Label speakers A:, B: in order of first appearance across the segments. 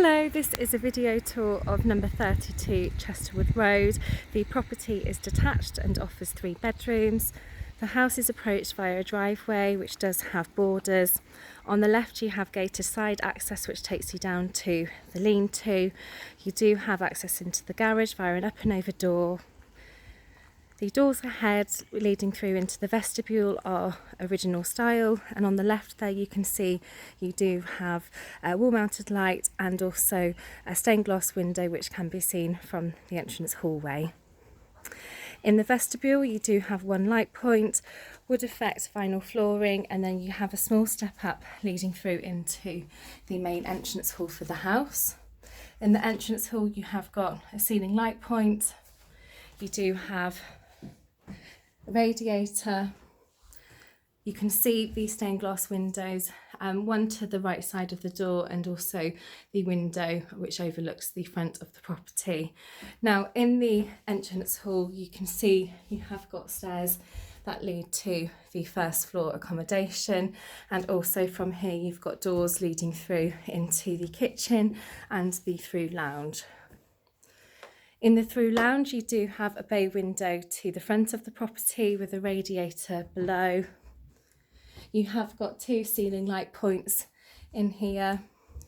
A: Hello, this is a video tour of number 32 Chesterwood Road. The property is detached and offers 3 bedrooms. The house is approached via a driveway which does have borders. On the left you have gated side access which takes you down to the lean-to. You do have access into the garage via an up and over door. The doors ahead leading through into the vestibule are original style, and on the left there you can see you do have a wall mounted light and also a stained glass window which can be seen from the entrance hallway. In the vestibule you do have one light point, wood effect vinyl flooring, and then you have a small step up leading through into the main entrance hall for the house. In the entrance hall you have got a ceiling light point, you do have a radiator. You can see the stained glass windows, one to the right side of the door and also the window which overlooks the front of the property. Now in the entrance hall you can see you have got stairs that lead to the first floor accommodation, and also from here you've got doors leading through into the kitchen and the through lounge. In the through lounge you do have a bay window to the front of the property with a radiator below. You have got 2 ceiling light points in here.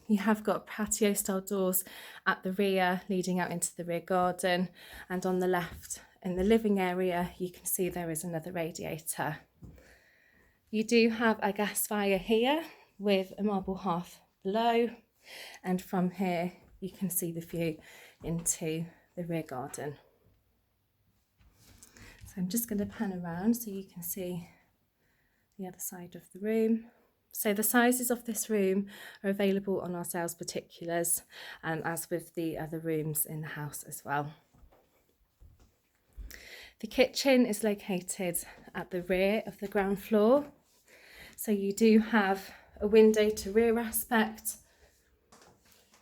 A: You have got patio style doors at the rear leading out into the rear garden, and on the left in the living area you can see there is another radiator. You do have a gas fire here with a marble hearth below, and from here you can see the view into the rear garden. So I'm just going to pan around so you can see the other side of the room. So the sizes of this room are available on our sales particulars, as with the other rooms in the house as well. The kitchen is located at the rear of the ground floor. So you do have a window to rear aspect.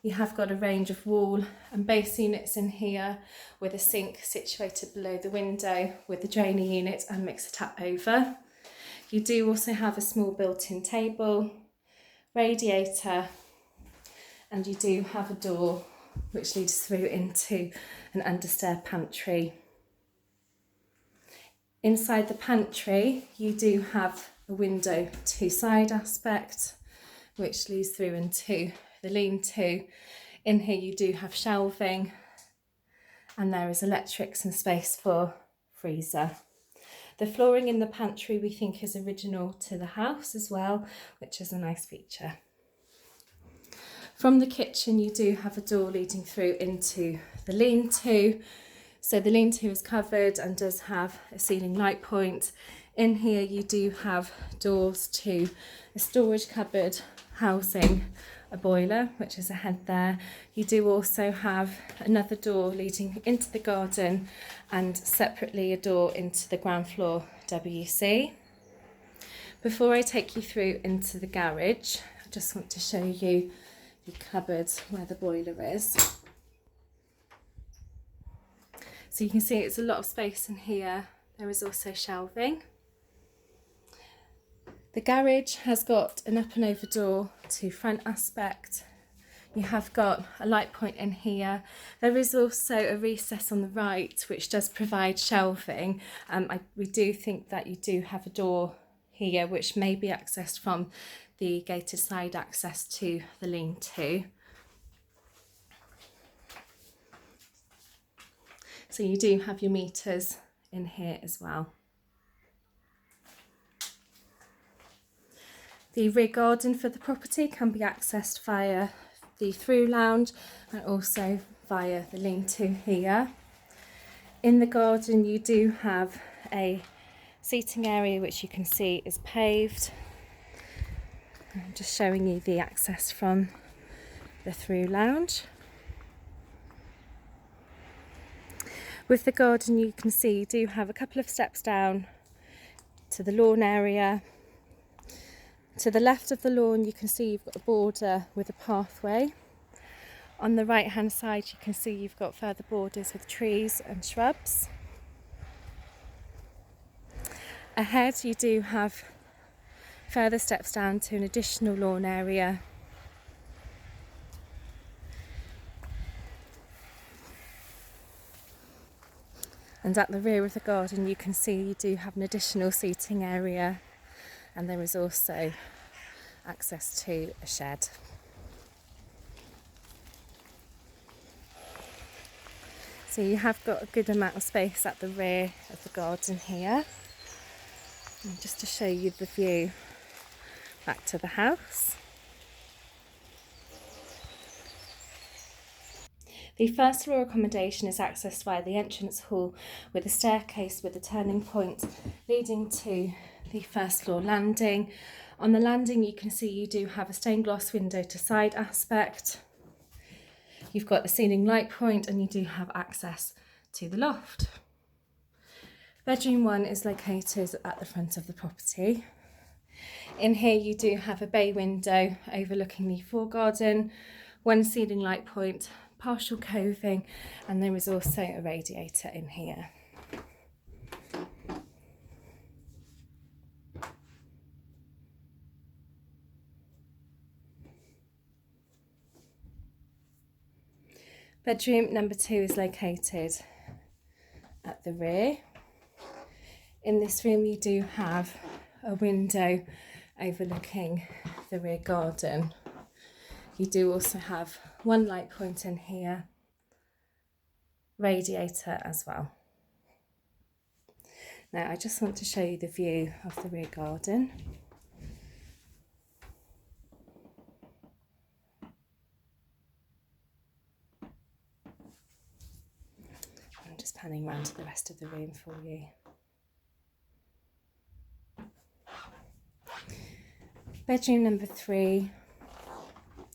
A: You have got a range of wall and base units in here with a sink situated below the window with the drainer unit and mixer tap over. You do also have a small built-in table, radiator, and you do have a door which leads through into an understair pantry. Inside the pantry you do have a window to side aspect which leads through into the lean-to. In here you do have shelving, and there is electrics and space for freezer. The flooring in the pantry we think is original to the house as well, which is a nice feature. From the kitchen you do have a door leading through into the lean-to. So the lean-to is covered and does have a ceiling light point. In here you do have doors to a storage cupboard housing a boiler, which is ahead there. You do also have another door leading into the garden and separately a door into the ground floor WC. Before I take you through into the garage, I just want to show you the cupboard where the boiler is. So you can see it's a lot of space in here. There is also shelving. The garage has got an up and over door to front aspect. You have got a light point in here. There is also a recess on the right which does provide shelving. We do think that you do have a door here which may be accessed from the gated side access to the lean-to. So you do have your meters in here as well. The rear garden for the property can be accessed via the through lounge and also via the lean-to here. In the garden you do have a seating area which you can see is paved. I'm just showing you the access from the through lounge. With the garden you can see you do have a couple of steps down to the lawn area. To the left of the lawn you can see you've got a border with a pathway. On the right hand side you can see you've got further borders with trees and shrubs. Ahead you do have further steps down to an additional lawn area. And at the rear of the garden you can see you do have an additional seating area, and there is also access to a shed. So you have got a good amount of space at the rear of the garden here. And just to show you the view back to the house. The first floor accommodation is accessed via the entrance hall with a staircase with a turning point leading to the first floor landing. On the landing you can see you do have a stained glass window to side aspect. You've got a ceiling light point and you do have access to the loft. Bedroom 1 is located at the front of the property. In here you do have a bay window overlooking the foregarden, one ceiling light point, partial coving, and there is also a radiator in here. Bedroom number 2 is located at the rear. In this room you do have a window overlooking the rear garden. You do also have one light point in here, radiator as well. Now I just want to show you the view of the rear garden. I'm just panning around to the rest of the room for you. Bedroom number 3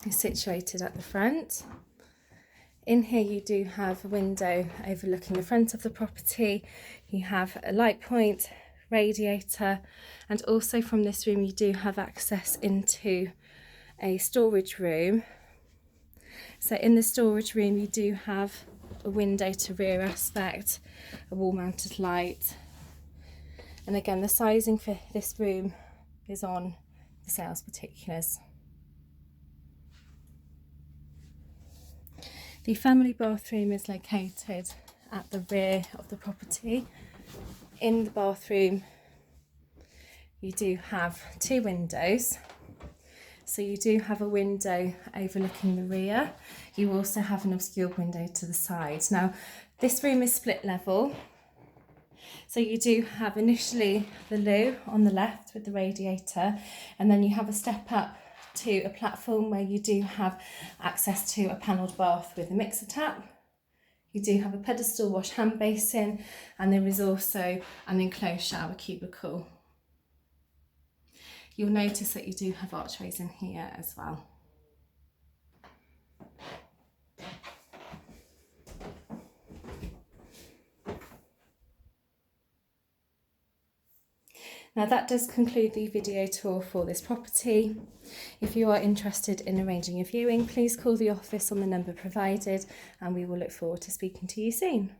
A: is situated at the front. In here you do have a window overlooking the front of the property. You have a light point, radiator, and also from this room you do have access into a storage room. So in the storage room you do have a window to rear aspect, a wall mounted light, and again the sizing for this room is on the sales particulars. The family bathroom is located at the rear of the property. In the bathroom you do have 2 windows. So you do have a window overlooking the rear. You also have an obscure window to the side. Now this room is split level. So you do have initially the loo on the left with the radiator, and then you have a step up to a platform where you do have access to a panelled bath with a mixer tap. You do have a pedestal wash hand basin, and there is also an enclosed shower cubicle. You'll notice that you do have archways in here as well. Now that does conclude the video tour for this property. If you are interested in arranging a viewing, please call the office on the number provided and we will look forward to speaking to you soon.